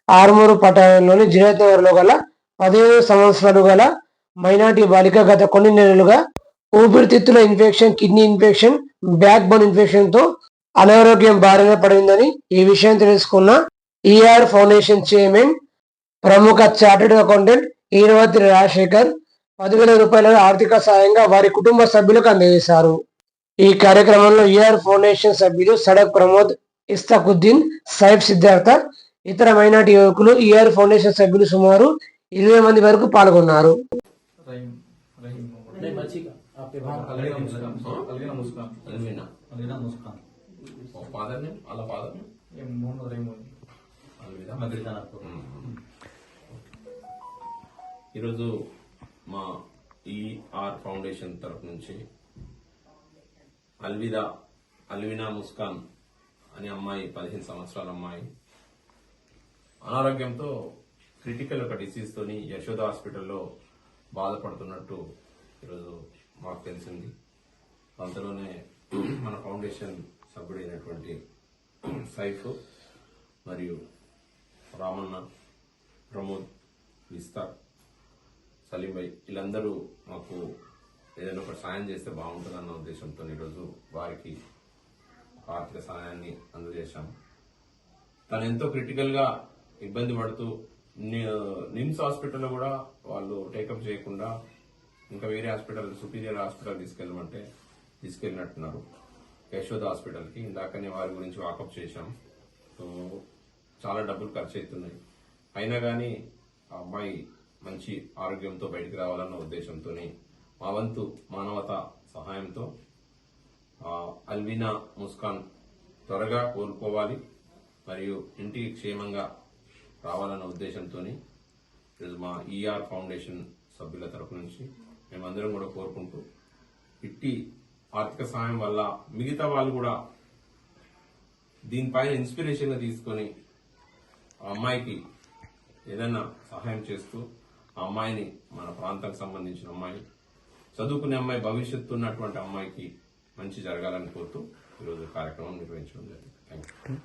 ఆర్మూరు పట్టణంలోని జినత్ నగర్లో గల 15 సంవత్సరాలు గల మైనార్టీ బాలిక గత కొన్ని నెలలుగా ఊపిరితిత్తుల infection, kidney infection, back bone ఇన్ఫెక్షన్తో అనారోగ్యం బారిన పడిందని ఈ విషయం తెలుసుకున్న ఈఆర్ ఫౌండేషన్ చైర్మన్, ప్రముఖ చార్టెడ్ అకౌంటెంట్ ఈరవతి రాజశేఖర్ 10,000 రూపాయల ఆర్థిక సాయంగా వారి కుటుంబ సభ్యులకు అందజేశారు. ఈ కార్యక్రమంలో ఈఆర్ ఫౌండేషన్ సభ్యులు సడక్ ప్రమోద్, ఇస్తాకుద్దీన్, సైఫ్ సిద్ధార్థ, ఇతర మైనార్టీ యువకులు, ఈఆర్ ఫౌండేషన్ సభ్యులు సుమారు 20 మంది వరకు పాల్గొన్నారు. ఈరోజు మా ఈఆర్ ఫౌండేషన్ తరఫు నుంచి అల్వినా ముస్కాన్ అనే అమ్మాయి, 15 సంవత్సరాల అమ్మాయి అనారోగ్యంతో క్రిటికల్ ఒక డిసీజ్ తోని యశోద హాస్పిటల్లో బాధపడుతున్నట్టు ఈరోజు మాకు తెలిసింది. అంతలోనే మన ఫౌండేషన్ సభ్యుడైనటువంటి సైఫ్ మరియు రామన్న, ప్రమోద్, విస్తార్, సలీం భాయ్ వీళ్ళందరూ మాకు ఏదైనా ఒక సాయం చేస్తే బాగుంటుందన్న ఉద్దేశంతో ఈరోజు వారికి ఆర్థిక సహాయాన్ని అందజేశాం. తను ఎంతో క్రిటికల్ గా ఇబ్బంది పడుతూ నిమ్స్ హాస్పిటల్లో కూడా వాళ్ళు టేకప్ చేయకుండా ఇంకా వేరే హాస్పిటల్, సుపీరియర్ హాస్పిటల్ తీసుకెళ్ళినట్టున్నారు, యశోద హాస్పిటల్కి. ఇందాకనే వారి గురించి వాకప్ చేశాం. సో చాలా డబ్బులు ఖర్చు అవుతున్నాయి. అయినా కానీ ఆ అమ్మాయి మంచి ఆరోగ్యంతో బయటికి రావాలన్న ఉద్దేశంతో మా వంతు మానవతా సహాయంతో అల్వినా ముస్కాన్ త్వరగా కోలుకోవాలి మరియు ఇంటికి క్షేమంగా రావాలన్న ఉద్దేశంతో ఈరోజు మా ఈఆర్ ఫౌండేషన్ సభ్యుల తరపు నుంచి మేమందరం కూడా కోరుకుంటూ, ఇట్టి ఆర్థిక సహాయం వల్ల మిగతా వాళ్ళు కూడా దీనిపైన ఇన్స్పిరేషన్ గా తీసుకొని ఆ అమ్మాయికి ఏదైనా సహాయం చేస్తూ, ఆ అమ్మాయిని, మన ప్రాంతానికి సంబంధించిన అమ్మాయి, చదువుకునే అమ్మాయి, భవిష్యత్తు ఉన్నటువంటి అమ్మాయికి మంచి జరగాలని కోరుతూ ఈరోజు కార్యక్రమం నిర్వహించడం జరిగింది. Thank you.